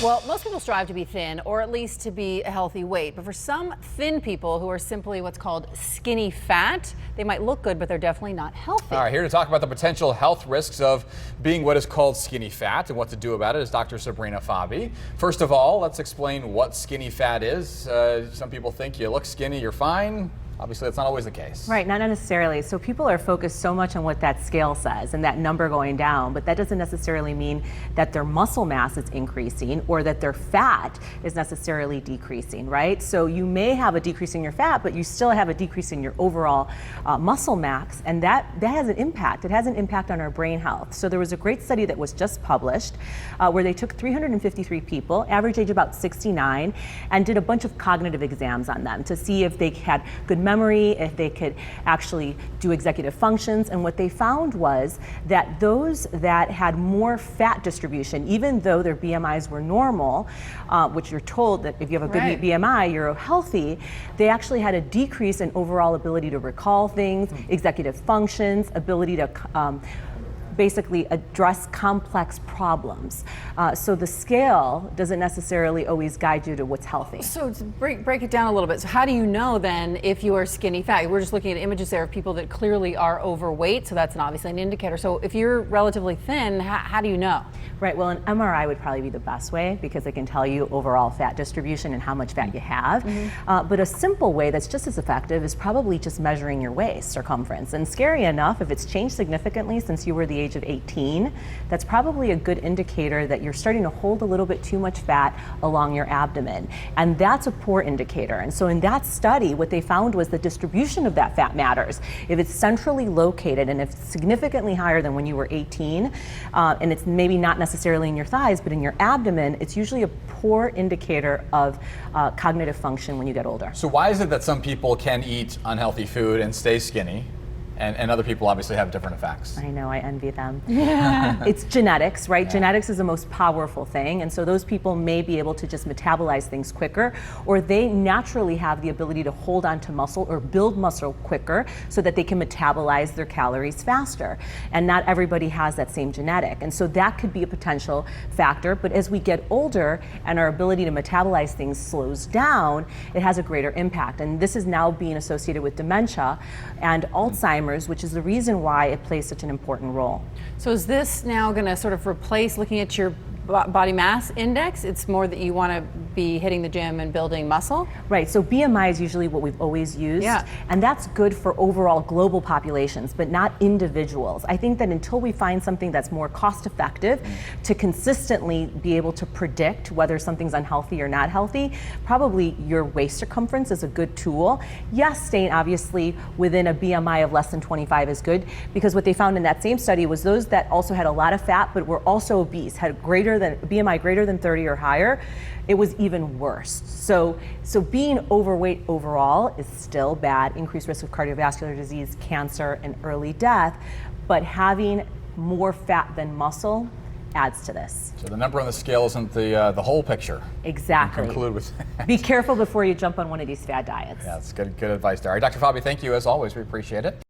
Well, most people strive to be thin, or at least to be a healthy weight. But for some thin people who are simply what's called skinny fat, they might look good, but they're definitely not healthy. All right, here to talk about the potential health risks of being what is called skinny fat and what to do about it is Dr. Sabrina Fabi. First of all, let's explain what skinny fat is. Some people think you look skinny, you're fine. Obviously, that's not always the case. Right, not necessarily. So people are focused so much on what that scale says and that number going down, but that doesn't necessarily mean that their muscle mass is increasing or that their fat is necessarily decreasing, right? So you may have a decrease in your fat, but you still have a decrease in your overall muscle mass, and that has an impact. It has an impact on our brain health. So there was a great study that was just published where they took 353 people, average age about 69, and did a bunch of cognitive exams on them to see if they had good memory, if they could actually do executive functions. And what they found was that those that had more fat distribution, even though their BMIs were normal, which you're told that if you have a good BMI, you're healthy, they actually had a decrease in overall ability to recall things, executive functions, ability to basically address complex problems. So the scale doesn't necessarily always guide you to what's healthy. So to break it down a little bit. So how do you know then if you are skinny fat? We're just looking at images there of people that clearly are overweight, so that's obviously an indicator. So if you're relatively thin, how do you know? Right, well, an MRI would probably be the best way because it can tell you overall fat distribution and how much fat you have. But a simple way that's just as effective is probably just measuring your waist circumference. And scary enough, if it's changed significantly since you were the age of 18, that's probably a good indicator that you're starting to hold a little bit too much fat along your abdomen. And that's a poor indicator. And so in that study, what they found was the distribution of that fat matters. If it's centrally located and if it's significantly higher than when you were 18, and it's maybe not necessarily in your thighs, but in your abdomen, it's usually a poor indicator of cognitive function when you get older. So why is it that some people can eat unhealthy food and stay skinny? And other people obviously have different effects. I know, I envy them. Yeah. It's genetics, right? Yeah. Genetics is the most powerful thing, and so those people may be able to just metabolize things quicker, or they naturally have the ability to hold on to muscle or build muscle quicker so that they can metabolize their calories faster. And not everybody has that same genetic, and so that could be a potential factor, but as we get older and our ability to metabolize things slows down, it has a greater impact. And this is now being associated with dementia and Alzheimer's, which is the reason why it plays such an important role. So is this now going to sort of replace looking at your body mass index? It's more that you want to be hitting the gym and building muscle? Right, so BMI is usually what we've always used, and that's good for overall global populations, but not individuals. I think that until we find something that's more cost effective to consistently be able to predict whether something's unhealthy or not healthy, probably your waist circumference is a good tool. Yes, staying obviously within a BMI of less than 25 is good, because what they found in that same study was those that also had a lot of fat but were also obese, had BMI greater than 30 or higher, it was even worse. So being overweight overall is still bad, increased risk of cardiovascular disease, cancer, and early death, but having more fat than muscle adds to this. So the number on the scale isn't the whole picture. Exactly. Conclude with that. Be careful before you jump on one of these fad diets. Yeah, that's good advice there. All right, Dr. Fabi, thank you as always. We appreciate it.